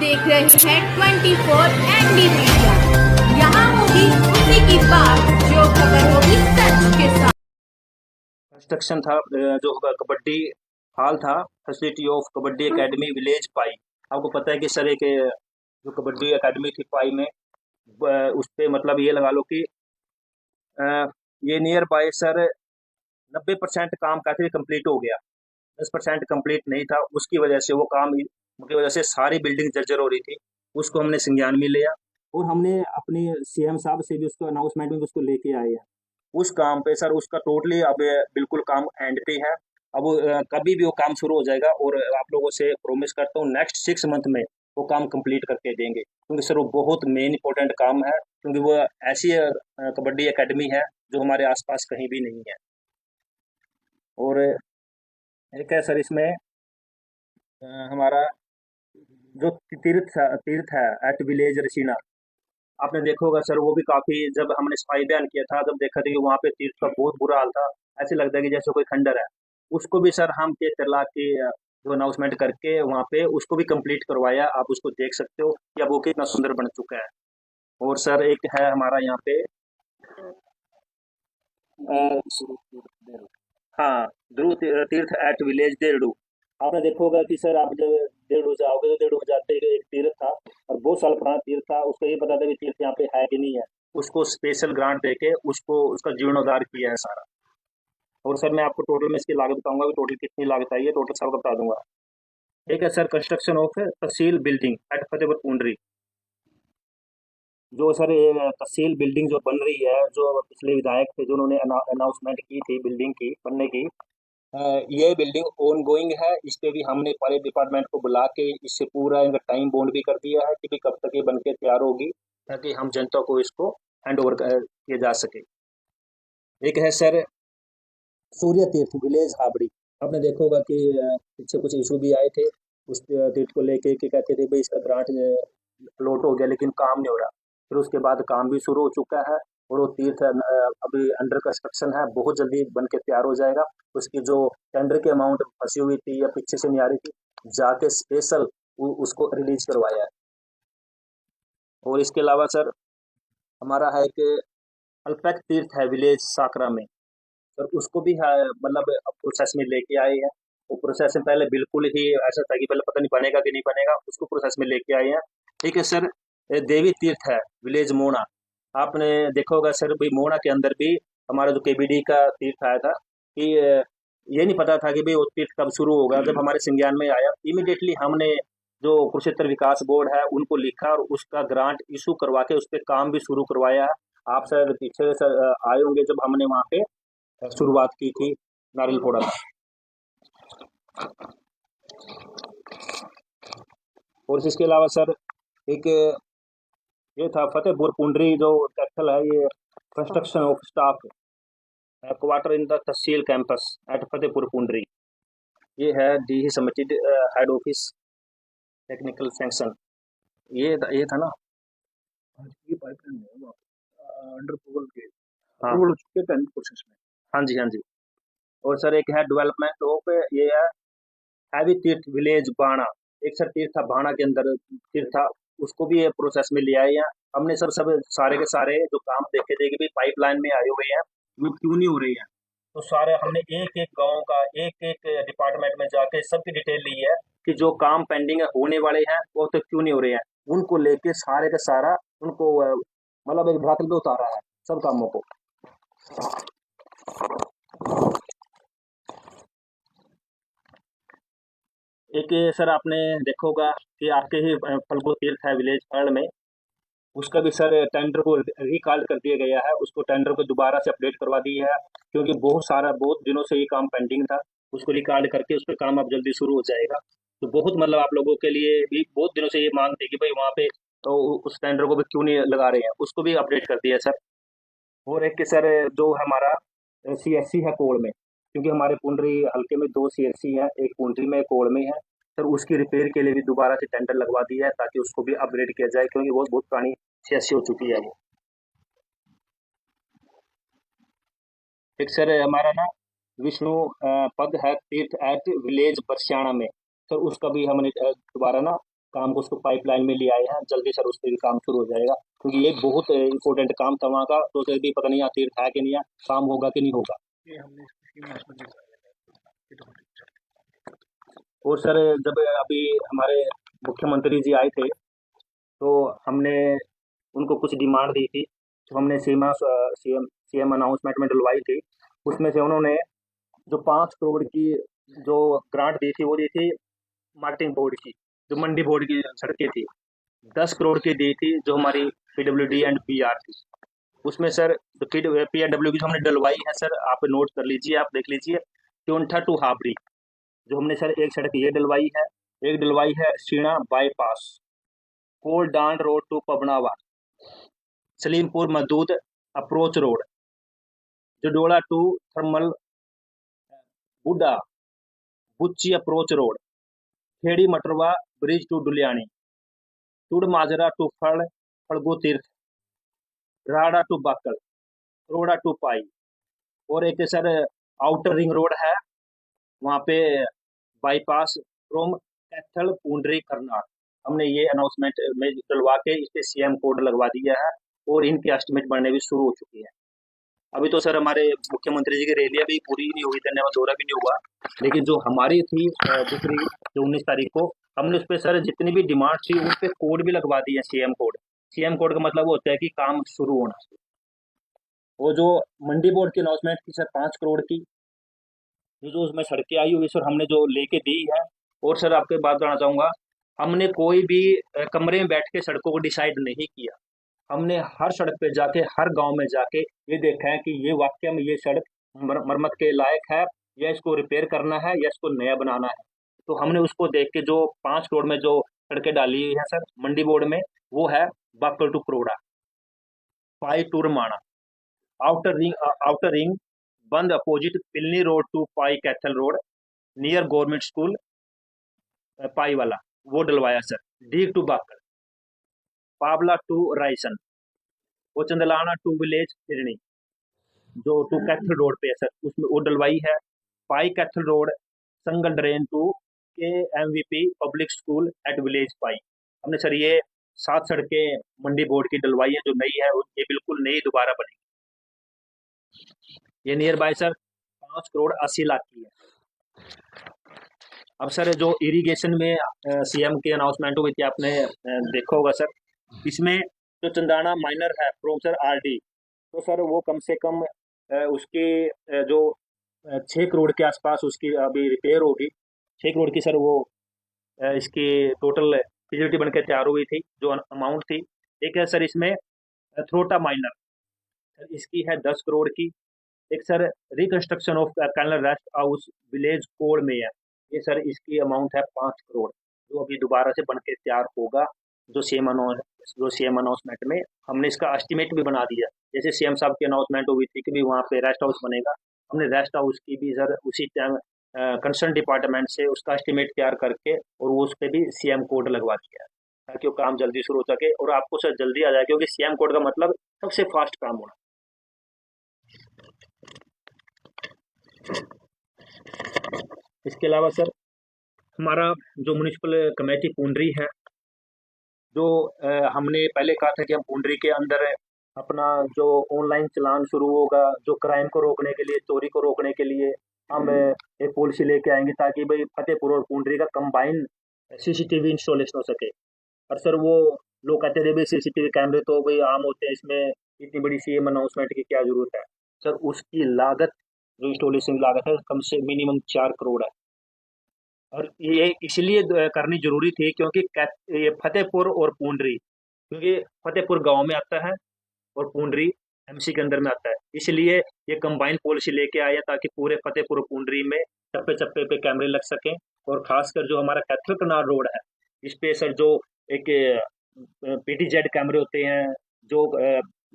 देख रहे हैं 24 एनडी मीडिया। यहाँ होगी उसी की बात जो खबर होगी सच के साथ। कंस्ट्रक्शन था जो कबड्डी हॉल था, facility of kabaddi academy village Pai. आपको पता है कि सर एक जो कबड्डी एकेडमी थी पाई में उस पे मतलब ये लगा लो कि ये नियर बाय सर 90% काम कहते थे कंप्लीट हो गया, 10% कंप्लीट नहीं था। उसकी वजह से वो काम की वजह से सारी बिल्डिंग जर्जर हो रही थी। उसको हमने संज्ञान में लिया और हमने अपनी सीएम साहब से भी उसको अनाउंसमेंट में उसको लेके आए हैं। उस काम पे सर उसका टोटली अब बिल्कुल काम एंड पे है। अब कभी भी वो काम शुरू हो जाएगा और आप लोगों से प्रॉमिस करता हूँ नेक्स्ट 6 मंथ में वो काम कंप्लीट करके देंगे, क्योंकि सर वो बहुत मेन इंपॉर्टेंट काम है, क्योंकि वो ऐसी कबड्डी एकेडमी है जो हमारे आसपास कहीं भी नहीं है। और एक है सर इसमें हमारा जो तीर्थ है एट विलेज रसीना, आपने देखा होगा सर। वो भी काफी, जब हमने सफाई बयान किया था तब देखा था कि वहाँ पे तीर्थ का बहुत बुरा हाल था। ऐसे लगता है कि जैसे कोई खंडर है। उसको भी सर हम के चला के जो अनाउंसमेंट करके वहाँ पे उसको भी कंप्लीट करवाया। आप उसको देख सकते हो कि अब वो कितना सुंदर बन चुका है। और सर एक है हमारा यहाँ पे अ, हाँ, ध्रुव तीर्थ एट विलेज देहड़ू। आपने देखा होगा कि सर आप जब देहड़ू जाओगे तो देहड़ू में जाते ही एक तीर्थ था और बहुत साल पुराना तीर्थ था। उसको ये पता था कि तीर्थ यहाँ पे है कि नहीं है। उसको स्पेशल ग्रांट देके उसको उसका जीर्णोद्धार किया है सारा। और सर मैं आपको टोटल में इसकी लागत बताऊंगा कि टोटल कितनी लागत आई है, टोटल सबका बता दूंगा। एक है sir construction of tehsil building at Fatehpur Pundri. जो सर ये तहसील बिल्डिंग जो बन रही है, जो पिछले विधायक थे जो उन्होंने अनाउंसमेंट की थी बिल्डिंग की बनने की, ये बिल्डिंग ऑन गोइंग है। इस पे भी हमने सारे डिपार्टमेंट को बुला के इससे पूरा इनका टाइम बॉन्ड भी कर दिया है कि भी कब तक ये बन के तैयार होगी, ताकि हम जनता को इसको हैंड ओवर किया जा सके। एक है सर सूर्य तीर्थ विलेज हाबड़ी। आपने देखा होगा कि पीछे कुछ इशू भी आए थे उस तीर्थ को लेके कि कहते थे भाई इसका ग्रांट प्लॉट हो गया लेकिन काम नहीं हो रहा। फिर उसके बाद काम भी शुरू हो चुका है और वो तीर्थ अभी अंडर कंस्ट्रक्शन है, बहुत जल्दी बन के तैयार हो जाएगा। उसकी जो टेंडर की अमाउंट फंसी हुई थी या पीछे से नहीं आ रही थी, जाके स्पेशल उसको रिलीज करवाया है। और इसके अलावा सर हमारा है कि अल्पैक तीर्थ है विलेज साकरा में। सर उसको भी मतलब प्रोसेस में लेके आए हैं। वो प्रोसेस में पहले बिल्कुल ही ऐसा था कि पहले पता नहीं बनेगा कि नहीं बनेगा, उसको प्रोसेस में लेके आए हैं। ठीक है सर। देवी तीर्थ है विलेज मोना। आपने देखा होगा सर भाई मोना के अंदर भी हमारा जो केबीडी का तीर्थ आया था कि ये नहीं पता था कि भाई वो तीर्थ कब शुरू होगा। जब हमारे संज्ञान में आया इमिडिएटली हमने जो कुरुक्षेत्र विकास बोर्ड है उनको लिखा और उसका ग्रांट इशू करवा के उस पर काम भी शुरू करवाया है। आप सर पीछे सर आए होंगे जब हमने वहाँ पे शुरुआत की थी नारियल फोड़ा था। और इसके अलावा सर एक ये था फतेहपुर पुंडरी जो कैथल है, ये construction of staff quarter in the tehsil campus at Fatehpur Pundri. ये है the submitted head office technical sanction. ये था ना। ये पाइपलाइन है अंडर अप्रूवल के, हाँ अप्रूवल हो चुके हैं टेंडर प्रोसेस में। हाँ जी, हाँ जी। और सर एक है डेवलपमेंट ऑफ ये है हैवी तीर्थ विलेज बाणा। एक सर तीर्थ था बाणा के अंदर तीर्थ था, उसको भी ये प्रोसेस में ले आए हैं। हमने सर सब सारे के सारे जो काम देखे थे कि भाई पाइपलाइन में आए हुए हैं वो क्यों नहीं हो रही है, तो सारे हमने एक एक गांव का एक एक डिपार्टमेंट में जाके सबकी डिटेल ली है कि जो काम पेंडिंग है होने वाले हैं वो तो क्यों नहीं हो रहे हैं। उनको लेके सारे का सारा उनको मतलब एक धरातल पे उतारा है सब कामों को। एक सर आपने देखा होगा कि आपके ही फल्गु तीर्थ है विलेज फर्ड में, उसका भी सर टेंडर को रिकॉल कर दिया गया है। उसको टेंडर को दोबारा से अपडेट करवा दी है, क्योंकि बहुत दिनों से ये काम पेंडिंग था। उसको रिकॉल करके उस पर काम अब जल्दी शुरू हो जाएगा। तो बहुत मतलब आप लोगों के लिए भी बहुत दिनों से ये मांग थी कि भाई वहाँ पे तो उस टेंडर को भी क्यों नहीं लगा रहे हैं, उसको भी अपडेट कर दिया सर। और एक सर जो हमारा सीएससी है कोड़ में, क्योंकि हमारे पुंडरी हल्के में 2 सीएससी हैं, एक पुंडरी में एक कोड़ में है। सर उसकी रिपेयर के लिए भी दोबारा से टेंडर लगवा दिया है ताकि उसको भी अपग्रेड किया जाए, क्योंकि वो बहुत पुरानी सीएससी हो चुकी है वो। एक सर हमारा ना विष्णु पद है तीर्थ एट विलेज बरसियाना में। सर उसका भी हमने दोबारा ना काम को उसको पाइपलाइन में ले आए हैं, जल्दी सर उस पर भी काम शुरू हो जाएगा, क्योंकि ये बहुत इंपॉर्टेंट काम था वहाँ का। तो सर भी पता नहीं यहाँ तीर्थ है कि नहीं है, काम होगा कि नहीं होगा। और सर जब अभी हमारे मुख्यमंत्री जी आए थे, तो हमने उनको कुछ डिमांड दी थी, तो हमने सीएम अनाउंसमेंट में डलवाई थी। उसमें से उन्होंने जो 5 करोड़ की जो ग्रांट दी थी, वो दी थी मार्केटिंग बोर्ड की, जो मंडी बोर्ड की सड़कें थी। 10 करोड़ की दी थी जो हमारी पीडब्ल्यूडी एंड पीआर थी। उसमें सर जो पीडब्ल्यू की जो हमने डलवाई है सर, आप नोट कर लीजिए, आप देख लीजिए। त्योंठा टू हाबरी जो हमने सर एक सड़क ये डलवाई है, एक डलवाई है Seena bypass, Koldand road to Pabnawa, Salimpur Madud approach road, Jadora to thermal Budda, Buchchi approach road, Kheri Matarwa bridge to Duliyani, Tur Majra to Phadgo Tirth, Rada to Bakal, Roda to Pai. और एक सर आउटर रिंग रोड है, वहाँ पे बाईपास फ्रॉम कैथल पूंडरी करनाल। हमने ये अनाउंसमेंट में डलवा के इस पे सीएम कोड लगवा दिया है, और इनकी एस्टिमेट बनने भी शुरू हो चुकी है। अभी तो सर हमारे मुख्यमंत्री जी की रैलियां भी पूरी नहीं हुई, धन्यवाद दौरा भी नहीं हुआ, लेकिन जो हमारी थी दूसरी जो 19 तारीख को, हमने उस पर सर जितनी भी डिमांड थी उस पर कोड भी लगवा दिए, सीएम कोड। सीएम कोड का मतलब वो होता है कि काम शुरू होना। वो जो मंडी बोर्ड की अनाउंसमेंट थी सर 5 करोड़ की, जो उसमें सड़कें आई हुई सर हमने जो लेके दी है। और सर आपके बात करना चाहूंगा, हमने कोई भी कमरे में बैठ के सड़कों को डिसाइड नहीं किया। हमने हर सड़क पे जाके, हर गांव में जाके ये देखा है कि ये वाकई में ये सड़क मरम्मत के लायक है, या इसको रिपेयर करना है, या इसको नया बनाना है। तो हमने उसको देख के जो 5 करोड़ में जो सड़कें डाली है सर मंडी बोर्ड में, वो है Bakal to Karora, Pai to Ramana, outer ring bund opposite Pilni road to Pai Kaithal road, near government school Pai वाला, वो डलवाया sir. D to Bakal, Pawla to Raisan, वो चंदलाना टू विलेज फिरनी, जो टू कैथल रोड पे है सर, उसमें वो डलवाई है। Pai Kaithal road Sangal drain to के MVP public school at village Pai. हमने सर ये 7 सड़कें मंडी बोर्ड की डलवाई है जो नई है, ये बिल्कुल नई दोबारा बनी। ये near by sir 5 crore 80 lakh की है। अब सर जो इरिगेशन में सीएम की अनाउंसमेंट हुई थी, आपने देखा होगा सर, इसमें जो चंदाना माइनर है फ्रॉम सर आरडी, तो सर वो कम से कम उसकी जो 6 करोड़ के आसपास उसकी अभी रिपेयर होगी। 6 करोड़ की सर वो इसकी टोटल फिजिबिलिटी बन के तैयार हुई थी, जो अमाउंट थी। एक है सर इसमें थ्रोटा माइनर, सर इसकी है 10 करोड़ की। एक sir reconstruction of canal rest house village code में है, ये सर इसकी अमाउंट है 5 करोड़, जो अभी दोबारा से बन के तैयार होगा। जो सीएम अनाउंसमेंट में हमने इसका एस्टिमेट भी बना दिया। जैसे सीएम साहब की अनाउंसमेंट हुई थी कि भी वहाँ पे रेस्ट हाउस बनेगा, हमने रेस्ट हाउस की भी सर उसी टाइम कंसर्न डिपार्टमेंट से उसका एस्टिमेट तैयार करके और वो उस पर भी सीएम कोड लगवा दिया है, ताकि वो काम जल्दी शुरू हो सके और आपको सर जल्दी आ जाए, क्योंकि सीएम कोड का मतलब सबसे फास्ट काम होना। इसके अलावा सर हमारा जो म्यूनिसिपल कमेटी पूंडरी है, जो हमने पहले कहा था कि हम पूंडरी के अंदर अपना जो ऑनलाइन चलान शुरू होगा, जो क्राइम को रोकने के लिए, चोरी को रोकने के लिए हम एक पॉलिसी लेके आएंगे, ताकि भाई फतेहपुर और पूंडरी का कंबाइन सीसीटीवी इंस्टॉलेशन हो सके। और सर वो लोग कहते थे भाई सीसीटीवी कैमरे तो भाई आम होते हैं, इसमें इतनी बड़ी सीएम अनाउंसमेंट की क्या जरूरत है। सर उसकी लागत, जो इंस्टॉलेशन की लागत है, कम से मिनिमम 4 करोड़ है। और ये इसलिए करनी जरूरी थी क्योंकि ये फतेहपुर और पूंडरी, क्योंकि फतेहपुर गांव में आता है और पूंडरी एमसी के अंदर में आता है, इसलिए ये कंबाइन पॉलिसी लेके आया ताकि पूरे फतेहपुर और पूंडरी में चप्पे चप्पे पे कैमरे लग सकें। और खासकर जो हमारा कैथल कनाल रोड है, इस पे सर जो एक पीटीजेड कैमरे होते हैं, जो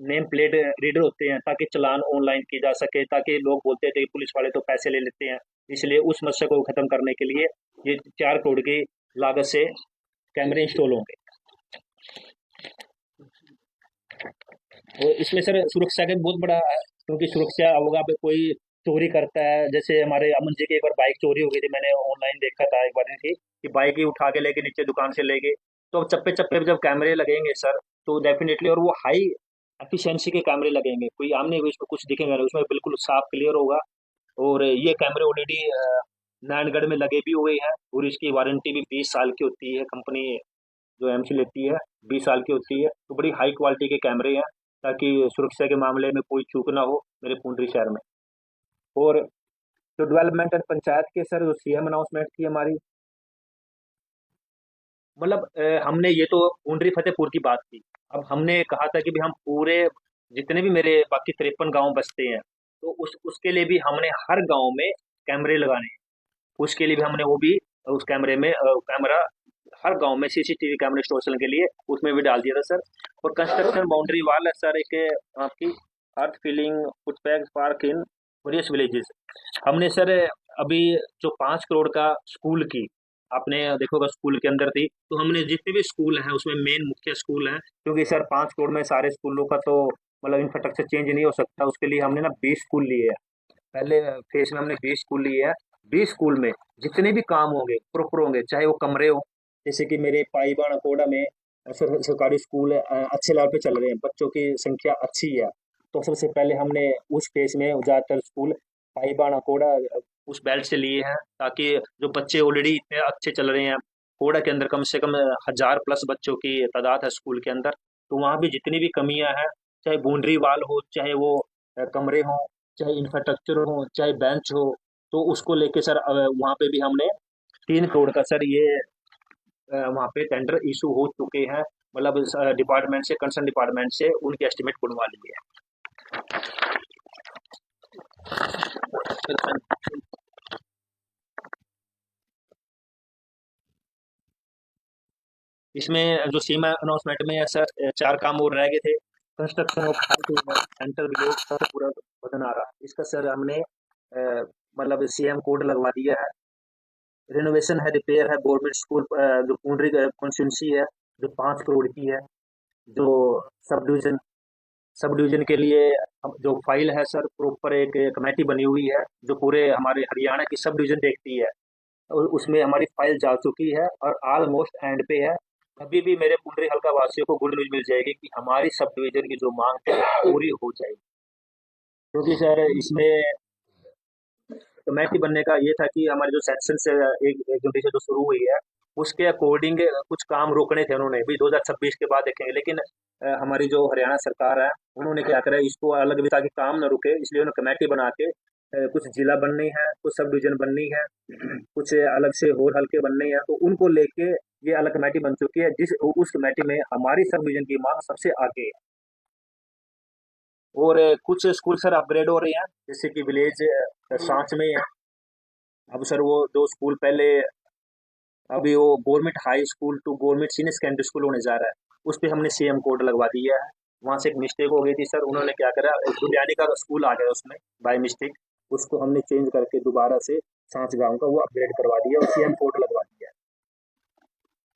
नेम प्लेट रीडर होते हैं, ताकि चालान ऑनलाइन की जा सके, ताकि लोग बोलते थे कि पुलिस वाले तो पैसे ले लेते हैं। इसलिए उस समस्या को खत्म करने के लिए ये 4 करोड़ की लागत से कैमरे इंस्टॉल होंगे। और इसमें सर सुरक्षा का बहुत बड़ा है, क्योंकि सुरक्षा होगा पे कोई चोरी करता है, जैसे हमारे अमन जी की एक बार बाइक चोरी हो गई थी, मैंने ऑनलाइन देखा था एक बार थी, कि बाइक ही उठा के लेके नीचे दुकान से ले गए। तो अब चप्पे चप्पे पे जब कैमरे लगेंगे सर, तो डेफिनेटली, और वो हाई एफिशिएंसी के कैमरे लगेंगे, कोई आमने उसमें कुछ दिखेगा नहीं, उसमें बिल्कुल साफ क्लियर होगा। और ये कैमरे ऑलरेडी नारायणगढ़ में लगे भी हुए हैं, और इसकी वारंटी भी 20 साल की होती है। कंपनी जो एमसी लेती है 20 साल की होती है। तो बड़ी हाई क्वालिटी के कैमरे हैं, ताकि सुरक्षा के मामले में कोई चूक ना हो मेरे पुंडरी शहर में। और जो डेवलपमेंट एंड पंचायत के सर जो सीएम अनाउंसमेंट थी हमारी, मतलब हमने ये तो पुंडरी फतेहपुर की बात की। अब हमने कहा था कि भी हम पूरे जितने भी मेरे बाकी 53 गांव बसते हैं, तो उसके लिए भी हमने हर गांव में कैमरे लगाने हैं। उसके लिए भी हमने वो भी उस कैमरे में कैमरा हर गांव में सीसीटीवी कैमरे इंस्टॉलेशन के लिए उसमें भी डाल दिया था सर। और कंस्ट्रक्शन बाउंड्री वाल है सर, एक आपकी earth filling footpath park in various villages. हमने सर अभी जो 5 करोड़ का स्कूल की आपने देखोगा स्कूल के अंदर थी, तो हमने जितने भी स्कूल हैं उसमें मेन मुख्य स्कूल है, क्योंकि सर 5 करोड़ में सारे स्कूलों का तो मतलब इंफ्रास्ट्रक्चर चेंज नहीं हो सकता। उसके लिए हमने ना 20 स्कूल लिए हैं। पहले फेज में हमने 20 स्कूल लिए हैं। 20 स्कूल में जितने भी काम होंगे प्रॉपर होंगे, चाहे वो कमरे हो, जैसे कि मेरे पाईबाण कोड़ा में सरकारी स्कूल है, अच्छे लेवल पे चल रहे हैं, बच्चों की संख्या अच्छी है। तो सबसे पहले हमने उस फेज में ज़्यादातर स्कूल पाईबाण कोड़ा उस बेल्ट से लिए हैं, ताकि जो बच्चे ऑलरेडी इतने अच्छे चल रहे हैं, कोड़ा के अंदर कम से कम 1000+ बच्चों की तादाद है स्कूल के अंदर। तो वहाँ भी जितनी भी कमियां हैं, चाहे बाउंड्री वाल हो, चाहे वो कमरे हों, चाहे इंफ्रास्ट्रक्चर हो, चाहे बेंच हो, तो उसको लेके सर वहाँ पे भी हमने 3 करोड़ का सर ये वहाँ पे टेंडर इशू हो चुके हैं। मतलब डिपार्टमेंट से, कंसर्न डिपार्टमेंट से उनकी एस्टिमेट बनवा ली है। इसमें जो सीमा अनाउंसमेंट में है सर 4 काम और रह गए थे। Construction of centre village sir पूरा बदन आ रहा है इसका सर हमने मतलब सीएम कोड लगवा दिया है। रिनोवेशन है, रिपेयर है गवर्नमेंट स्कूल जो पुंडरी कॉन्स्टिट्यूंसी है, जो 5 करोड़ की है। जो सब डिवीजन सब डिवीजन के लिए जो फाइल है सर, प्रॉपर एक कमेटी बनी हुई है जो पूरे हमारे हरियाणा की सब डिवीजन देखती है, और उसमें हमारी फाइल जा चुकी है और ऑलमोस्ट एंड पे है। अभी भी मेरे पुंडरी हल्का वासियों को गुड न्यूज मिल जाएगी कि हमारी सब डिवीजन की जो मांग है पूरी हो जाएगी। क्योंकि सर इसमें कमेटी बनने का ये था कि हमारे जो सेक्शन से एक एक जनवरी से जो शुरू हुई है, उसके अकॉर्डिंग कुछ काम रोकने थे उन्होंने भी 2026 के बाद देखेंगे। लेकिन हमारी जो हरियाणा सरकार है, उन्होंने क्या करा, इसको अलग भी ताकि काम न रुके, इसलिए उन्होंने कमेटी बना के कुछ जिला बननी है, कुछ सब डिवीजन बननी है, कुछ अलग से और हल्के बनने हैं, तो उनको लेके ये अलग कमेटी बन चुकी है, जिस उस कमेटी में हमारी सब डिवीजन की मांग सबसे आगे है। और कुछ स्कूल सर अपग्रेड हो रहे हैं, जैसे कि विलेज सांच में है। अब सर वो 2 स्कूल पहले, अभी वो government high school to government senior secondary school होने जा रहा है, उस पर हमने सीएम कोड लगवा दिया है। वहाँ से एक मिस्टेक हो गई थी सर, उन्होंने क्या करा, दुलियानी का स्कूल आ गया उसमें बाय मिस्टेक, उसको हमने चेंज करके दोबारा से सांच गांव का वो अपग्रेड करवा दिया और सीएम कोड लगवा दिया है।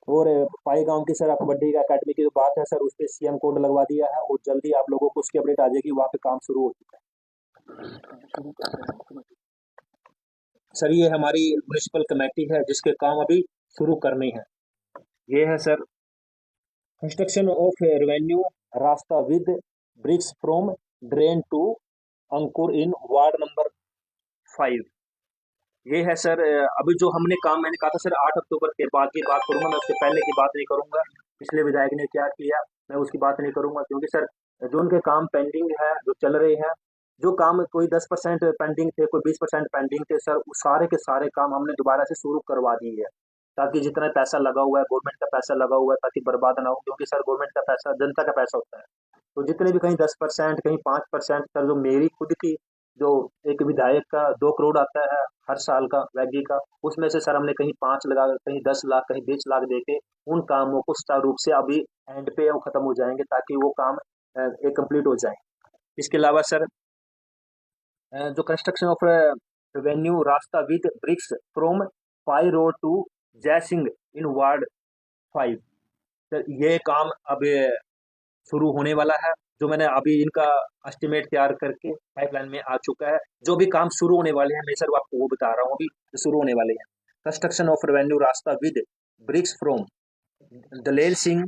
और पाई गांव की सर कबड्डी का अकेडमी की जो बात है सर, उस पर सीएम कोड लगवा दिया है, और जल्दी आप लोगों को उसकी अपडेट आ जाएगी, वहाँ पे काम शुरू हो चुका है सर। ये हमारी म्यूनिसिपल कमेटी है जिसके काम अभी शुरू करने हैं। ये है सर कंस्ट्रक्शन ऑफ रेवेन्यू रास्ता with bricks from drain to Ankur in ward number 5। ये है सर अभी जो हमने काम, मैंने कहा था सर 8 अक्टूबर के बाद की बात करूंगा, मैं उससे पहले की बात नहीं करूंगा। पिछले विधायक ने क्या किया मैं उसकी बात नहीं करूंगा, क्योंकि सर जो उनके काम पेंडिंग है, जो चल रहे हैं, जो काम कोई 10% पेंडिंग थे, कोई 20% पेंडिंग थे सर, वो सारे के सारे काम हमने दोबारा से शुरू करवा दिए है, ताकि जितना पैसा लगा हुआ है, गवर्नमेंट का पैसा लगा हुआ है, ताकि बर्बाद ना हो, क्योंकि सर गवर्नमेंट का पैसा जनता का पैसा होता है। तो जितने भी कहीं 10%, कहीं 5% सर, जो मेरी खुद की जो एक विधायक का 2 करोड़ आता है हर साल का वैगी का, उसमें से सर हमने कहीं 5 लगा, कहीं 10 लाख, कहीं 20 लाख देके उन कामों को सुचारू रूप से अभी एंड पे वो खत्म हो जाएंगे, ताकि वो काम एक कंप्लीट हो जाए। इसके अलावा सर जो कंस्ट्रक्शन ऑफ रेवेन्यू रास्ता with bricks from pi road to Jaisingh in ward 5, sir ये काम अब शुरू होने वाला है। जो मैंने अभी इनका एस्टिमेट तैयार करके पाइपलाइन में आ चुका है। जो भी काम शुरू होने वाले हैं मैं सर आपको वो बता रहा हूँ, अभी शुरू होने वाले हैं। कंस्ट्रक्शन ऑफ रेवेन्यू रास्ता with bricks from Dalel Singh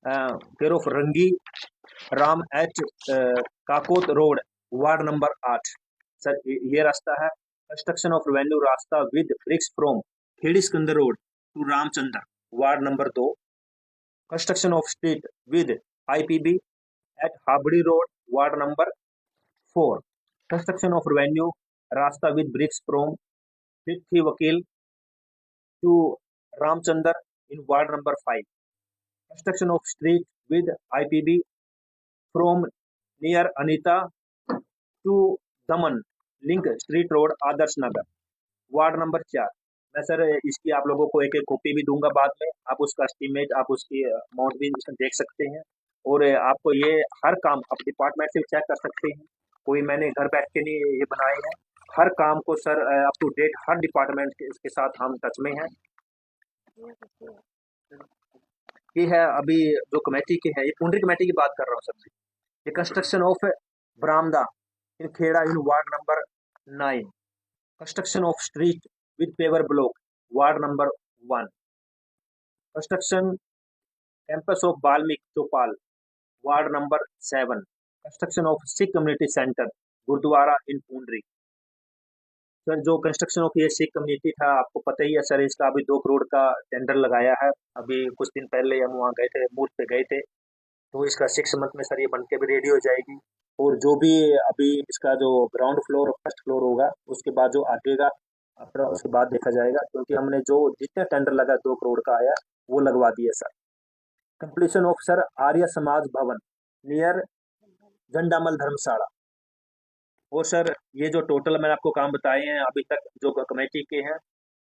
care of Rangi Ram at Kakot road ward number 8। Sir ये रास्ता है कंस्ट्रक्शन ऑफ रेवेन्यू रास्ता with bricks from Kheri Sikandar road to Ramchandra ward number 2। Construction of street with आईपीबी at Habri road ward number 4। Construction of revenue रास्ता with bricks from फिफ्थी Vakil to Ramchandra in ward number 5। Construction of street with IPB from near Anita to Daman link street road Adarsh Nagar ward number 4। मैं sir इसकी आप लोगों को एक एक कॉपी भी दूंगा बाद में, आप उसका एस्टीमेट आप उसकी अमाउंट भी देख सकते हैं और आपको ये हर काम आप डिपार्टमेंट से चेक कर सकते हैं। कोई मैंने घर बैठ के नहीं ये बनाए हैं, हर काम को सर अप टू डेट हर डिपार्टमेंट के साथ हम टच में हैं। ये है अभी जो कमेटी के है, ये पुंडरी कमेटी की बात कर रहा हूँ सर। ये कंस्ट्रक्शन ऑफ बरामदा in Khera in ward number 9। Construction of street with paver block ward number 1। Construction campus of Valmiki chaupal ward number 7। Construction of Sikh community centre gurudwara in Pundri. Sir जो कंस्ट्रक्शन ऑफ ये सिख कम्युनिटी था आपको पता ही है सर, इसका अभी 2 करोड़ का टेंडर लगाया है। अभी कुछ दिन पहले हम वहाँ गए थे, मुहूर्त पे गए थे, तो इसका 6 मंथ में सर ये बन के भी रेडी हो जाएगी। और जो भी अभी इसका जो ग्राउंड फ्लोर और फर्स्ट फ्लोर होगा उसके बाद जो आगेगा अपना उसके बाद देखा जाएगा, क्योंकि हमने जो जितने टेंडर लगा 2 करोड़ का आया वो लगवा दिए sir. Completion of sir Arya Samaj भवन नियर झंडामल धर्मशाला। और सर ये जो टोटल मैंने आपको काम बताए हैं अभी तक जो कमेटी के हैं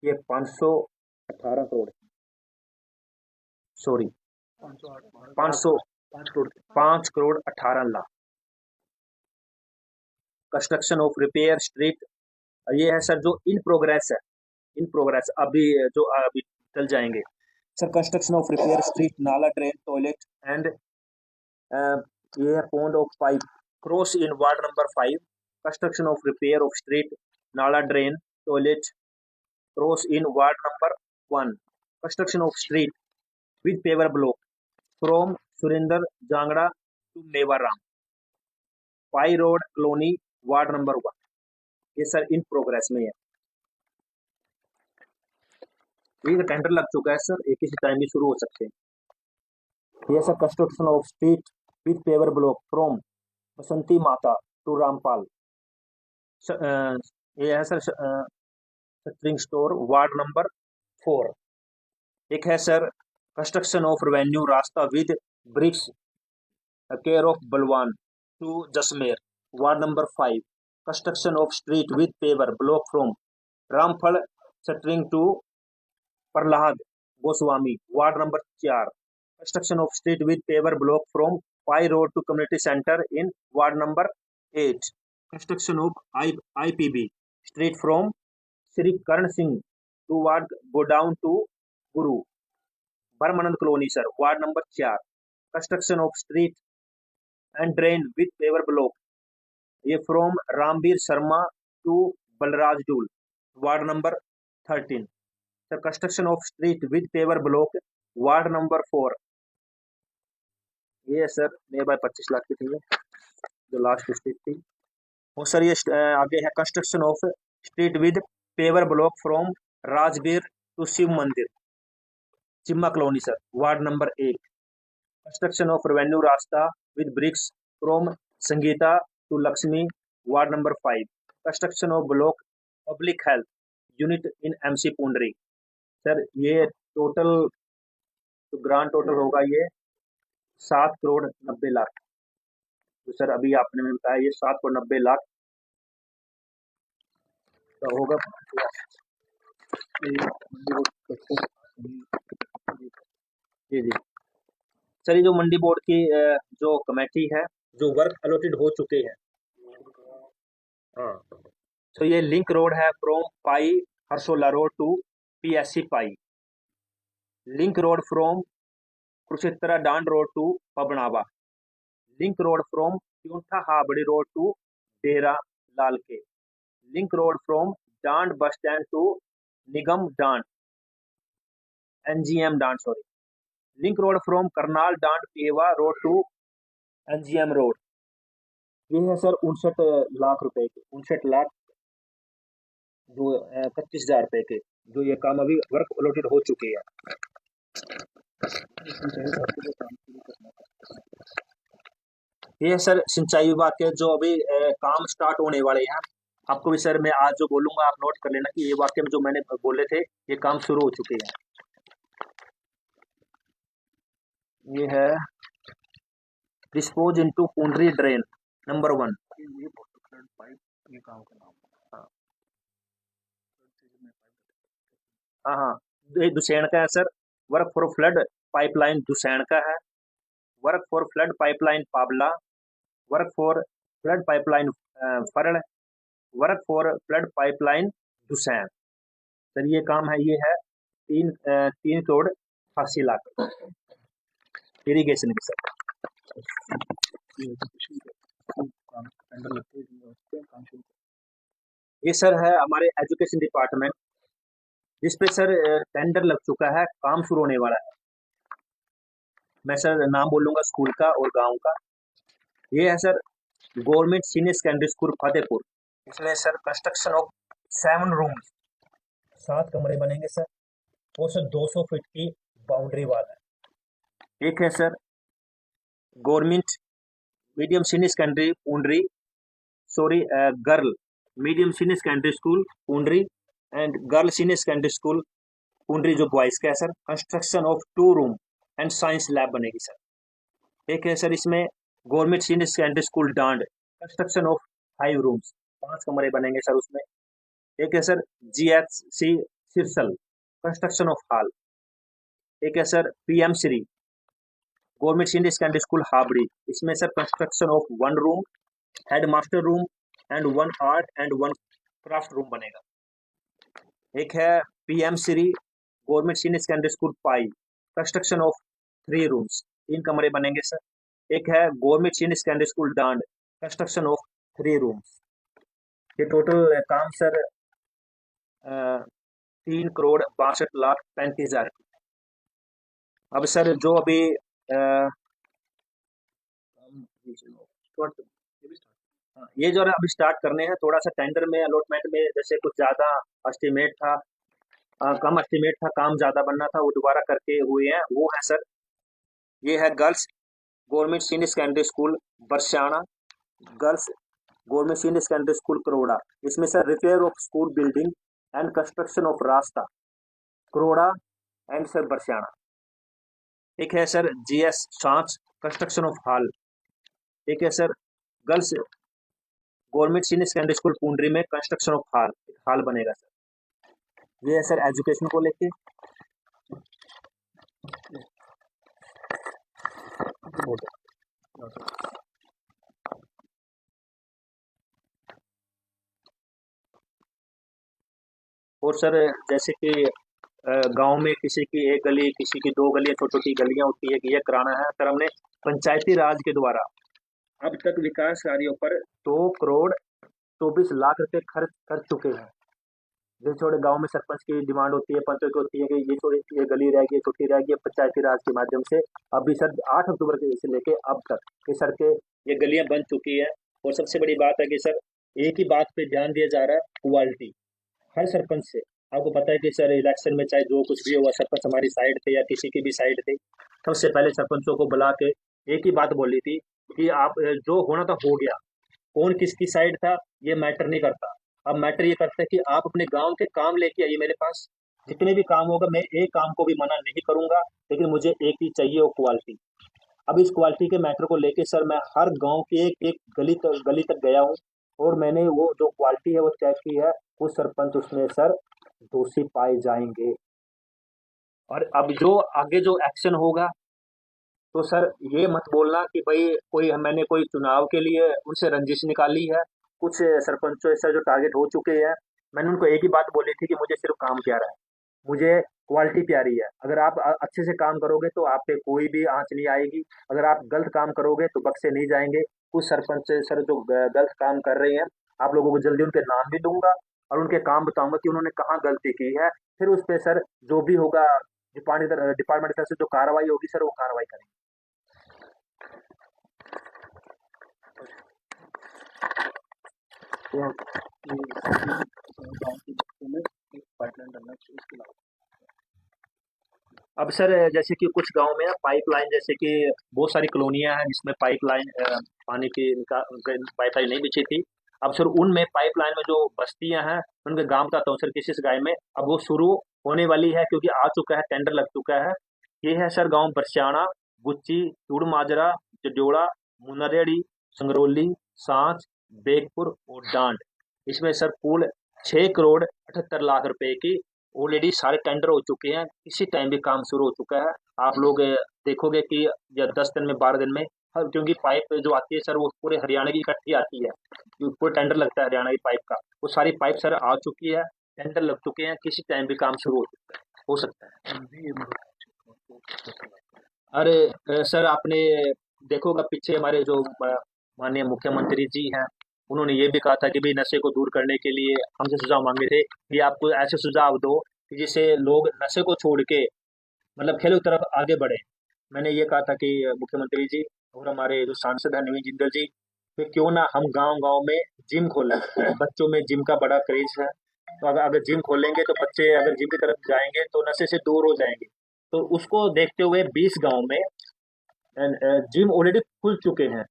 ये 518 crore, sorry 5 crore 18 lakh. Construction of repair street ये है सर जो इन प्रोग्रेस है, इन प्रोग्रेस अभी जो अभी चल जाएंगे sir. Construction of repair street nala drain toilet and ये है pond of pipe cross in ward number 5। Construction of repair of street nala drain toilet cross in ward number 1। Construction of street with paver block from Surendra Jangra to Mewaram Pai road colony ward number 1। ये sir in progress में है। ये tender लग चुका है sir, एक किसी time भी शुरू हो सकते हैं। ये sir construction of street with paver block from Basanti Mata to Rampal. ये है sir string store ward number 4। एक है सर कंस्ट्रक्शन ऑफ रेवेन्यू रास्ता with bricks care of Balwan to Jasmer ward number 5। Construction of street with paver block from Ramphal string to Prahlad Goswami ward number 4। Construction of street with paver block from pi road to community centre in ward number 8। Construction of IPB street from Shri Karan Singh to ward go down to Guru Barmanand colony sir ward number 4। Construction of street and drain with paver block ये from Ramvir Sharma to Balraj Dool ward number 13। Sir construction of street with paver block ward number 4। ये sir near by 25 lakh की थी जो last street थी। और sir ये आगे है construction of street with paver block from Rajvir to Shiv mandir Chimma colony sir ward number 1। Construction of revenue रास्ता with bricks from Sangeeta to Lakshmi ward number 5। Construction of block public health unit in MC Pundri. Sir ये total तो grand total होगा ये 7 करोड़ 90 लाख। तो sir अभी आपने में बताया ये 7 करोड़ 90 लाख का होगा। जी जी सर ये जो मंडी बोर्ड की जो कमेटी है जो वर्क अलॉटेड हो चुके हैं, हाँ तो ये लिंक रोड है from Pai Harsola road to PSC Pai. Link road from Kurukshetra Dand road to Pabnawa. Link road from Kyuntha Habri road to Dera Lal के। Link road from Dand bus stand to Nigam Dand, NGM Dand sorry, link road from Karnal Dand Pehowa road to NGM road. ये है sir 59 lakh रुपए के, 59 लाख जो 25,000 रुपए के, जो ये काम अभी वर्क अलॉटेड हो चुके हैं। ये है सर सिंचाई विभाग के जो अभी काम स्टार्ट होने वाले हैं। आपको भी सर मैं आज जो बोलूंगा आप नोट कर लेना कि ये वाक्य में जो मैंने बोले थे ये काम शुरू हो चुके हैं। ये है डिस्पोज इनटू पुंडरी ड्रेन नंबर 1। ये काम का नाम। हाँ हाँ हाँ, ये दुसैन का है sir. Work for flood pipeline Dusain का है। Work for flood pipeline Pabla, work for flood pipeline Farad, work for flood pipeline Dusain. Sir ये काम है, ये है 3 करोड़ 88 लाख इरीगेशन के सर। ये सर है हमारे एजुकेशन डिपार्टमेंट, जिसपे सर टेंडर लग चुका है, काम शुरू होने वाला है। मैं सर नाम बोलूंगा स्कूल का और गांव का। ये है sir government senior secondary school Fatehpur. इसमें सर कंस्ट्रक्शन ऑफ 7 रूम्स, 7 कमरे बनेंगे सर, वो सर 200 फीट की बाउंड्री वाल है। एक है sir government medium senior secondary Pundri sorry girl medium senior secondary school Pundri and girl senior secondary school Pundri जो बॉयज का है sir. Construction of 2 room and science lab बनेगी सर। एक है सर इसमें government senior secondary school Dand, construction of 5 rooms, 5 कमरे बनेंगे sir उसमें। एक है sir GHC Sirsal, construction of hall. एक है sir PM Shri government senior secondary school Habri, इसमें sir construction of 1 room, head master room and 1 art and 1 craft room बनेगा। एक है PM Shri government senior secondary school Pai, construction of 3 rooms, 3 कमरे बनेंगे sir. एक है government senior secondary school Dand, construction of 3 rooms. ये total काम सर 3 करोड़ 62 लाख 35 हजार। अब सर जो अभी ये जो अभी स्टार्ट करने हैं, थोड़ा सा टेंडर में अलॉटमेंट में जैसे कुछ ज्यादा एस्टिमेट था, कम एस्टिमेट था, काम ज्यादा बनना था, वो दोबारा करके हुए हैं। वो है सर, ये है girls government senior secondary school Barsana, girls government senior secondary school Karora. इसमें sir repair of school building and construction of rasta Karora and sir Barsana. एक है sir GS Sanch, construction of hall. एक है sir girls government senior secondary school Pundri में construction of hall, hall बनेगा sir. ये है sir education को लेके। और सर जैसे कि गांव में किसी की 1 गली, किसी की 2 गलियां, छोटी छोटी गलियां होती है कि ये कराना है सर, हमने पंचायती राज के द्वारा अब तक विकास कार्यों पर 2 करोड़ 24 लाख रुपए खर्च कर चुके हैं। जो छोटे गांव में सरपंच की डिमांड होती है, पंचों की होती है कि ये थोड़ी ये गली रह गई, छोटी रह गई, पंचायती राज के माध्यम से अभी सर 8 अक्टूबर से लेके अब तक ये सड़कें, ये गलियां बन चुकी है। और सबसे बड़ी बात है कि सर एक ही बात पे ध्यान दिया जा रहा है, क्वालिटी। हर सरपंच से आपको पता है कि सर इलेक्शन में चाहे जो कुछ भी हुआ, सरपंच हमारी साइड थे या किसी की भी साइड थे, सबसे पहले सरपंचों को बुला के एक ही बात बोली थी कि आप जो होना था हो गया, कौन किसकी साइड था ये मैटर नहीं करता। अब मैटर ये करता है कि आप अपने गांव के काम लेके आइए मेरे पास, जितने भी काम होगा मैं एक काम को भी मना नहीं करूंगा, लेकिन मुझे एक ही चाहिए, वो क्वालिटी। अब इस क्वालिटी के मैटर को लेके सर मैं हर गांव की एक एक गली तक गया हूँ, और मैंने वो जो क्वालिटी है वो चेक की है। वो सरपंच उसमें सर दोषी पाए जाएंगे। और अब जो आगे जो एक्शन होगा, तो सर ये मत बोलना कि भाई मैंने कोई चुनाव के लिए उनसे रंजिश निकाली है। कुछ सरपंचों ऐसा जो टारगेट हो चुके हैं, मैंने उनको एक ही बात बोली थी कि मुझे सिर्फ काम प्यारा है, मुझे क्वालिटी प्यारी है। अगर आप अच्छे से काम करोगे तो आप पे कोई भी आंच नहीं आएगी, अगर आप गलत काम करोगे तो बख्शे नहीं जाएंगे। कुछ सरपंच सर जो गलत काम कर रहे हैं, आप लोगों को जल्दी उनके नाम भी दूंगा और उनके काम बताऊंगा कि उन्होंने कहाँ गलती की है। फिर उस पे सर जो भी होगा डिपार्टमेंट की तरफ से जो कार्रवाई होगी सर वो कार्रवाई करेंगे। तो गाँव के बच्चों में एक पाइपलाइन डालना चाहिए इसके अलावा। अब सर जैसे कि कुछ गांव में पाइपलाइन, जैसे कि बहुत सारी कॉलोनियां हैं जिसमें पाइपलाइन पानी की पाइपलाइन नहीं बिछी थी। अब सर उनमें पाइपलाइन में जो बस्तियां हैं उनके गांव का तो सर किसी गाय में अब वो शुरू होने वाली है, क्योंकि आ चुका है, टेंडर लग चुका है। ये है सर गांव बरसियाना, गुच्ची, चूड़ माजरा, जजोड़ा, मुनरेड़ी, संगरौली, सांच, बेगपुर और डांड। इसमें सर कुल 6 करोड़ 78 लाख रुपए की ऑलरेडी सारे टेंडर हो चुके हैं, इसी टाइम भी काम शुरू हो चुका है। आप लोग देखोगे कि या 10 दिन में 12 दिन में क्योंकि पाइप जो आती है सर वो पूरे हरियाणा की इकट्ठी आती है, पूरे टेंडर लगता है हरियाणा की पाइप का, वो सारी पाइप सर आ चुकी है, टेंडर लग चुके हैं, किसी टाइम भी काम शुरू हो सकता है। अरे सर आपने देखोगा पीछे हमारे जो माननीय मुख्यमंत्री जी हैं, उन्होंने ये भी कहा था कि भाई नशे को दूर करने के लिए हमसे सुझाव मांगे थे कि आपको ऐसे सुझाव दो कि जिससे लोग नशे को छोड़ के मतलब खेलों की तरफ आगे बढ़े। मैंने ये कहा था कि मुख्यमंत्री जी और हमारे जो सांसद हैं नवीन जिंदल जी, फिर क्यों ना हम गांव गांव में जिम खोलें। बच्चों में जिम का बड़ा क्रेज है, तो अगर अगर जिम खोलेंगे तो बच्चे अगर जिम की तरफ जाएंगे तो नशे से दूर हो जाएंगे। तो उसको देखते हुए 20 गांव में जिम ऑलरेडी खुल चुके हैं,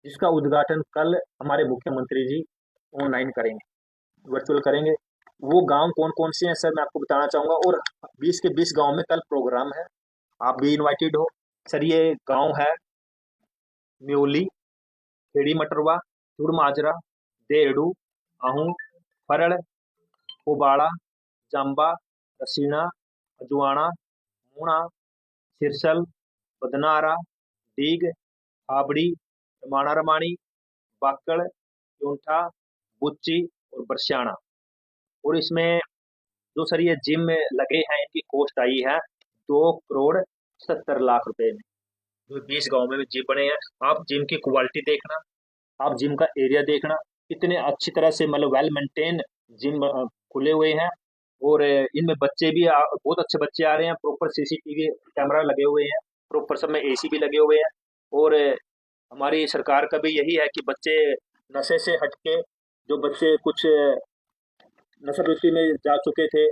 जिसका उद्घाटन कल हमारे मुख्यमंत्री जी ऑनलाइन करेंगे, वर्चुअल करेंगे। वो गांव कौन कौन से हैं सर मैं आपको बताना चाहूंगा, और 20 के 20 गांव में कल प्रोग्राम है, आप भी इनवाइटेड हो। सर ये गांव है म्योली, खेड़ी मटरवा, चूड़ माजरा, देहड़ू, आहू, फरड़, पोबाड़ा, जाम्बा, रसीना, अजुआना, मूणा, सिरसल, बदनारा, डीग, हाबड़ी, रमाणा रमाणी, बाकड़, चूंठा, बुच्ची और बरसियाना। और इसमें जो सर ये जिम में लगे हैं इनकी कॉस्ट आई है 2 करोड़ 70 लाख रुपए में। जो 20 गांव में जिम बने हैं, आप जिम की क्वालिटी देखना, आप जिम का एरिया देखना, कितने अच्छी तरह से मतलब वेल मेंटेन जिम खुले हुए हैं। और इनमें बच्चे भी बहुत अच्छे बच्चे आ रहे हैं, प्रॉपर सीसीटीवी कैमरा लगे हुए हैं, प्रॉपर सब में एसी भी लगे हुए हैं। और हमारी सरकार का भी यही है कि बच्चे नशे से हटके, जो बच्चे कुछ नशा वृत्ति में जा चुके थे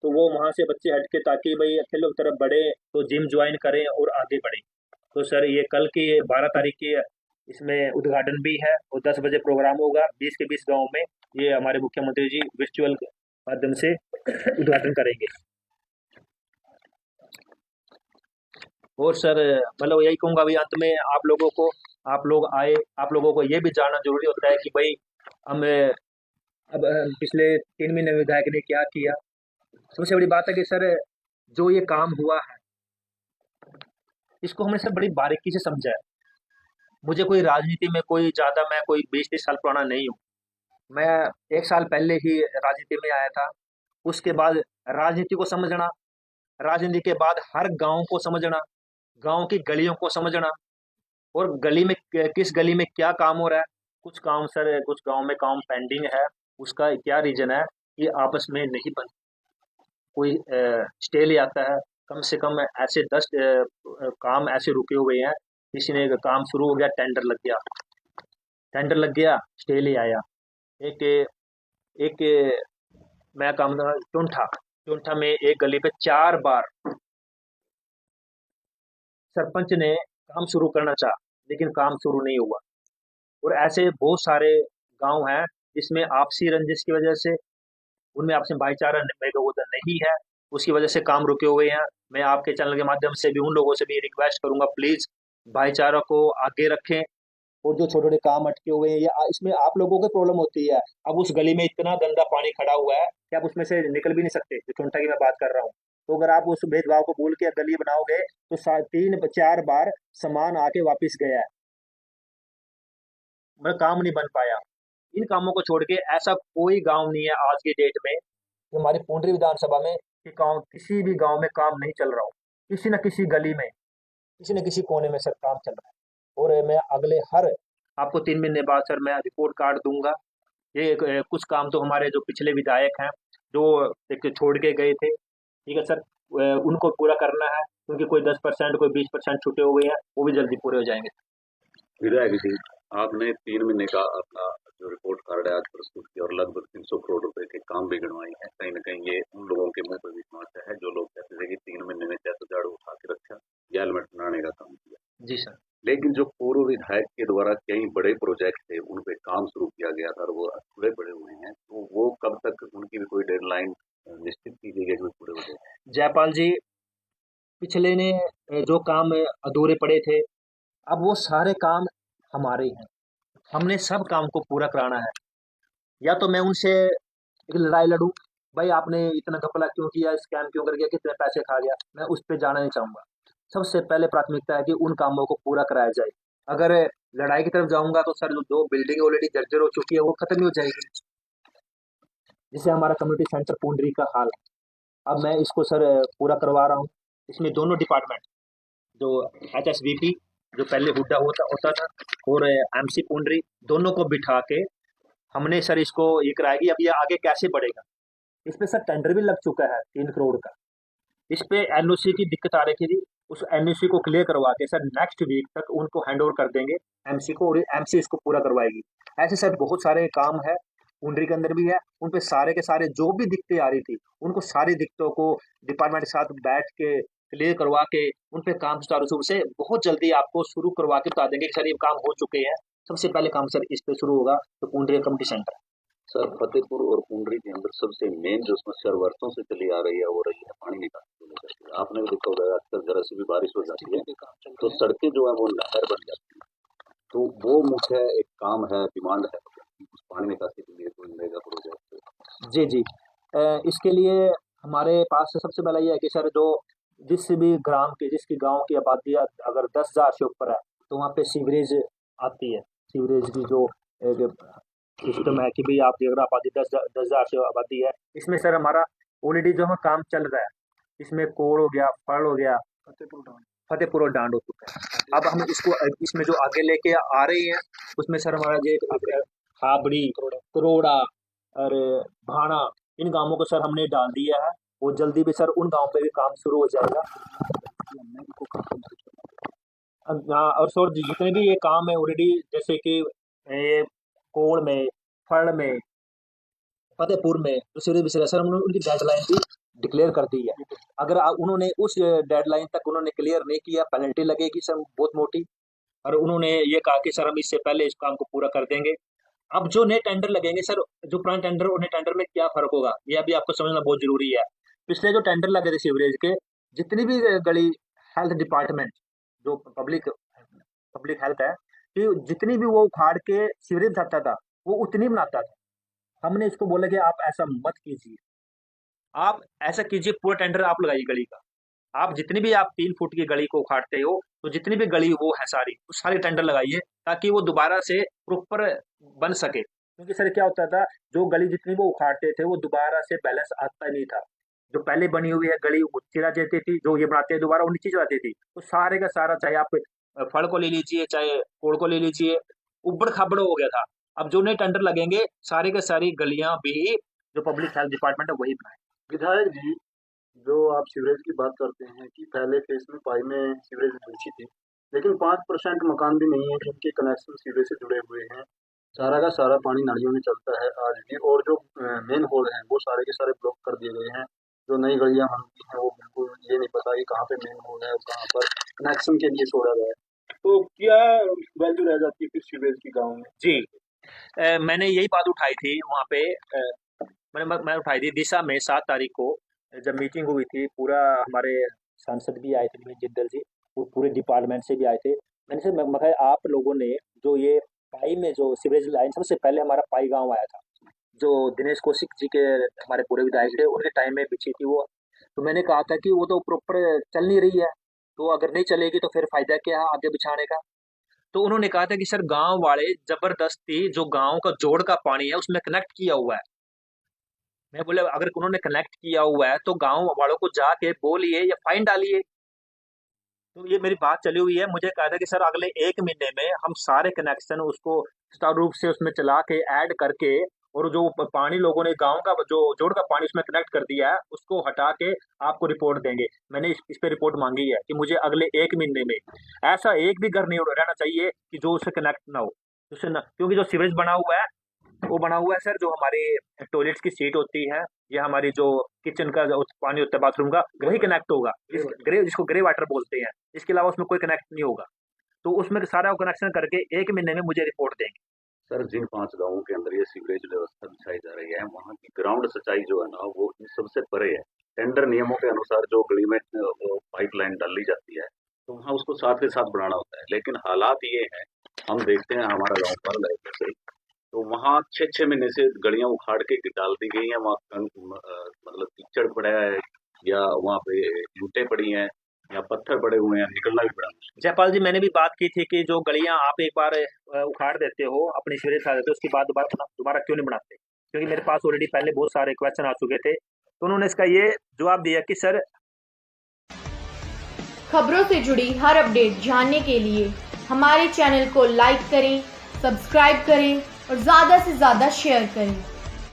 तो वो वहां से बच्चे हटके ताकि भाई खेलों की तरफ बढ़े, तो जिम ज्वाइन करें और आगे बढ़े। तो सर ये कल की 12 तारीख की इसमें उद्घाटन भी है और 10 बजे प्रोग्राम होगा 20 के 20 गांव में। ये हमारे मुख्यमंत्री जी वर्चुअल माध्यम से उद्घाटन करेंगे। और सर मतलब यही कहूंगा भाई अंत में आप लोगों को, आप लोग आए, आप लोगों को ये भी जानना जरूरी होता है कि भाई हम अब पिछले 3 महीने विधायक ने क्या किया। सबसे बड़ी बात है कि सर जो ये काम हुआ है इसको हमने सर बड़ी बारीकी से समझा है। मुझे कोई राजनीति में कोई ज्यादा, मैं कोई 20-30 साल पुराना नहीं हूँ। मैं 1 साल पहले ही राजनीति में आया था। उसके बाद राजनीति को समझना, राजनीति के बाद हर गांव को समझना, गांव की गलियों को समझना, और गली में किस गली में क्या काम हो रहा है। कुछ काम सर, कुछ गांव में काम पेंडिंग है, उसका क्या रीजन है कि आपस में नहीं बन, कोई स्टे ले आता है। कम से कम ऐसे 10 काम ऐसे रुके हुए हैं, किसी ने काम शुरू हो गया, टेंडर लग गया, टेंडर लग गया, स्टे ले आया। एक एक मैं काम था चुंठा, चुंठा में एक गली पे 4 बार सरपंच ने काम शुरू करना चाहा लेकिन काम शुरू नहीं हुआ। और ऐसे बहुत सारे गांव हैं जिसमें आपसी रंजिश की वजह से, उनमें आपसी भाईचारा नहीं है, उसकी वजह से काम रुके हुए हैं। मैं आपके चैनल के माध्यम से भी उन लोगों से भी रिक्वेस्ट करूंगा, प्लीज भाईचारा को आगे रखें। और जो छोटे छोटे काम अटके हुए हैं या इसमें आप लोगों को प्रॉब्लम होती है, अब उस गली में इतना गंदा पानी खड़ा हुआ है कि आप उसमें से निकल भी नहीं सकते, जो चुंटा की मैं बात कर रहा हूँ। तो अगर आप उस भेदभाव को भूल के गली बनाओगे तो 3-4 बार सामान आके वापिस गया है, मतलब काम नहीं बन पाया। इन कामों को छोड़ के ऐसा कोई गांव नहीं है आज की डेट में, हमारी पुंडरी विधानसभा में, कि गांव, किसी भी गांव में काम नहीं चल रहा हो। किसी न किसी गली में, किसी न किसी कोने में सर काम चल रहा है। और मैं अगले हर आपको 3 महीने बाद सर मैं रिपोर्ट कार्ड दूंगा, ये कुछ काम तो हमारे जो पिछले विधायक हैं जो एक छोड़ के गए थे, ठीक है सर, उनको पूरा करना है, क्योंकि कोई 10% कोई 20% छूटे हुए हैं, वो भी जल्दी पूरे हो जाएंगे। विधायक जी, आपने 3 महीने का अपना जो रिपोर्ट कार्ड है आज प्रस्तुत किया और लगभग 300 करोड़ रुपए के काम भी गिनवाए हैं। कहीं न कहीं ये उन लोगों के मुंह पे भी तमाचा है जो लोग कहते थे कि 3 महीने में चाहे तो झाड़ू उठा के रखा या हेलमेट बनाने का काम किया। जी सर। लेकिन जो पूर्व विधायक के द्वारा कई बड़े प्रोजेक्ट थे उन पे काम शुरू किया गया था और वो अधूरे पड़े हुए हैं, तो वो कब तक उनकी भी कोई डेडलाइन निश्चित की गई है कि वो पूरे हो जाए? जयपाल जी, पिछले ने जो काम अधूरे पड़े थे, अब वो सारे काम हमारे हैं, हमने सब काम को पूरा कराना है। या तो मैं उनसे एक लड़ाई लड़ूं, भाई आपने इतना घपला क्यों किया, स्कैम क्यों कर गया, कितने पैसे खा गया, मैं उस पर जाना नहीं चाहूंगा। सबसे पहले प्राथमिकता है कि उन कामों को पूरा कराया जाए। अगर लड़ाई की तरफ जाऊंगा तो सर जो बिल्डिंग ऑलरेडी जर्जर हो चुकी है वो खत्म ही हो जाएगी, जिससे हमारा कम्युनिटी सेंटर पुंडरी का हाल है। अब मैं इसको सर पूरा करवा रहा हूँ। इसमें दोनों डिपार्टमेंट, जो HSBP जो पहले हुड्डा होता होता था और MC पुंडरी, दोनों को बिठा के हमने सर इसको ये कराया कि अब ये आगे कैसे बढ़ेगा। इस पे सर टेंडर भी लग चुका है 3 करोड़ का। इस पे NOC की दिक्कत आ रही थी, उस NOC को क्लियर करवा के सर नेक्स्ट वीक तक उनको हैंड ओवर कर देंगे MC को, और MC इसको पूरा करवाएगी। ऐसे सर बहुत सारे काम है पुंडरी के अंदर भी है, उन पे सारे के सारे जो भी दिक्कतें आ रही थी उनको सारी दिक्कतों को डिपार्टमेंट के साथ बैठ के क्लियर करवा के उन पे काम सुचारू रूप से बहुत जल्दी आपको शुरू करवा के बता देंगे कि सर ये काम हो चुके हैं। सबसे पहले काम सर इस पे शुरू होगा तो पुंडरी कम्युनिटी सेंटर। सर, फतेहपुर और पुंडरी के अंदर सबसे मेन जो समस्या वर्षों से चली आ रही है वो रही है पानी निकासी को लेकर के। आपने भी देखा होगा अक्सर जरा सी भी बारिश हो जाती है तो सड़कें जो है वो नहर बन जाती है। तो वो मुख्य एक काम है, डिमांड है उस पानी निकासी के लिए कोई नरेगा प्रोजेक्ट। जी जी। इसके लिए हमारे पास सबसे पहला ये है कि सर जो जिस भी ग्राम की जिसकी गांव की आबादी अगर 10,000 से ऊपर है तो वहाँ पे सीवरेज आती है। सीवरेज की जो सिस्टम है कि भाई आपकी अगर आबादी 10,000 से आबादी है, इसमें सर हमारा ऑलरेडी जो है काम चल रहा है। इसमें कोड़ हो गया, फल हो गया, फतेहपुर और डांड हो चुका है। अब हम इसको इसमें जो आगे लेके आ रहे हैं उसमें सर हमारा ये हाबड़ी, करोड़ा और भाना, इन गांवों को सर हमने डाल दिया है और जल्दी भी सर उन गांवों पे भी काम शुरू हो जाएगा। हाँ, और सर जितने भी ये काम है ऑलरेडी, जैसे कि ये कोड़ में, फल में, फतेहपुर में तो सीधे विषय सर उन्होंने उनकी डेडलाइन भी डिक्लेयर कर दी है। अगर उन्होंने उस डेडलाइन तक उन्होंने क्लियर नहीं किया, पेनल्टी लगेगी सर बहुत मोटी। और उन्होंने ये कहा कि सर हम इससे पहले इस काम को पूरा कर देंगे। अब जो नए टेंडर लगेंगे सर, जो पुराने टेंडर और नए टेंडर में क्या फर्क होगा ये अभी आपको समझना बहुत जरूरी है। पिछले जो टेंडर लगे थे सीवरेज के, जितनी भी गली, हेल्थ डिपार्टमेंट जो पब्लिक पब्लिक हेल्थ है, कि जितनी भी वो उखाड़ के सीवरेज भरता था वो उतनी बनाता था। हमने इसको बोला कि आप ऐसा मत कीजिए, आप ऐसा कीजिए पूरा टेंडर आप लगाइए गली का। आप जितनी भी आप 3 फुट की गली को उखाड़ते हो तो जितनी भी गली वो है सारी, वो सारी टेंडर लगाइए ताकि वो दोबारा से प्रॉपर बन सके। क्योंकि सर क्या होता था, जो गली जितनी वो उखाड़ते थे वो दोबारा से बैलेंस आता ही नहीं था। जो पहले बनी हुई है गली ऊंची चला जाती थी, जो ये बनाते हैं दोबारा वो नीचे जाती थी, तो सारे का सारा, चाहे आप फल को ले लीजिए चाहे कोड़ को ले लीजिए, उबड़ खाबड़ हो गया था। अब जो नए टेंडर लगेंगे सारी के सारी गलियां भी जो पब्लिक हेल्थ डिपार्टमेंट है वही बनाए। विधायक जी, जो आप सीवरेज की बात करते हैं कि पहले फेज में पाई में सीवरेज पहुंची थी, लेकिन 5% मकान भी नहीं है जिनके कनेक्शन सीवरेज से जुड़े हुए हैं। सारा का सारा पानी नालियों में चलता है आज भी, और जो मेन होल हैं वो सारे के सारे ब्लॉक कर दिए गए हैं। जो नई गलियां बनती हैं वो बिल्कुल ये नहीं पता कि कहाँ पे मेन होल है और कहाँ पर कनेक्शन के लिए छोड़ा गया है। तो क्या वैल्यू रह जाती है फिर सीवरेज की गाँव में? जी, मैंने यही बात उठाई थी वहाँ पे, मैं उठाई थी दिशा में 7 तारीख को जब मीटिंग हुई थी। पूरा हमारे सांसद भी आए थे नितिन जिंदल जी, वो पूरे डिपार्टमेंट से भी आए थे। मैंने से मैं कहा आप लोगों ने जो ये पाई में जो सीवरेज लाइन, सबसे पहले हमारा पाई गांव आया था, जो दिनेश कौशिक जी के हमारे पूरे विधायक थे, उनके टाइम में बिछी थी वो। तो मैंने कहा था कि वो तो प्रॉपर चल नहीं रही है, तो अगर नहीं चलेगी तो फिर फायदा क्या है आगे बिछाने का। तो उन्होंने कहा था कि सर गांव वाले जबरदस्ती जो गांव का जोड़ का पानी है उसमें कनेक्ट किया हुआ है। मैं बोले अगर उन्होंने कनेक्ट किया हुआ है तो गांव वालों को जाके बोलिए या फाइन डालिए। तो ये मेरी बात चली हुई है। मुझे कहा था कि सर अगले 1 महीने में हम सारे कनेक्शन उसको सुचारू रूप से उसमें चला के ऐड करके और जो पानी लोगों ने गांव का जो जोड़ का पानी उसमें कनेक्ट कर दिया है उसको हटा के आपको रिपोर्ट देंगे। मैंने इस पे रिपोर्ट मांगी है कि मुझे अगले 1 महीने में ऐसा एक भी घर नहीं रहना चाहिए कि जो उससे कनेक्ट ना हो, उससे ना, क्योंकि जो सीवरेज बना हुआ है वो बना हुआ है सर, जो हमारे टॉयलेट्स की सीट होती है या हमारी जो किचन का जो पानी होता है बाथरूम का, वही कनेक्ट होगा, जिसको ग्रे वाटर बोलते हैं। इसके अलावा उसमें कोई कनेक्ट नहीं होगा। तो उसमें सारा कनेक्शन करके 1 महीने में मुझे रिपोर्ट देंगे। सर जिन 5 गांवों के अंदर ये सीवरेज व्यवस्था बिछाई जा रही है, वहाँ की ग्राउंड सच्चाई जो है ना वो इन सबसे परे है। टेंडर नियमों के अनुसार जो गली में पाइपलाइन डाली जाती है तो वहाँ उसको साथ के साथ बनाना होता है, लेकिन हालात ये है, हम देखते हैं हमारा गाँव पर जैसे, तो वहाँ 6-6 महीने से गलियां उखाड़ के डाल दी गई हैं। वहाँ मतलब कीचड़ पड़ा है या वहाँ पे ईंटें पड़ी हैं या पत्थर पड़े हुए हैं, निकलना भी बड़ा मुश्किल। जयपाल जी, मैंने भी बात की थी कि जो गलियां आप एक बार उखाड़ देते हो, अपनी सीवरेज खा देते हो, उसके बाद दोबारा क्यों नहीं बनाते? क्योंकि मेरे पास ऑलरेडी पहले बहुत सारे क्वेश्चन आ चुके थे, तो उन्होंने इसका ये जवाब दिया कि सर, खबरों से जुड़ी हर अपडेट जानने के लिए हमारे चैनल को लाइक करें, सब्सक्राइब करें और ज़्यादा से ज़्यादा शेयर करें।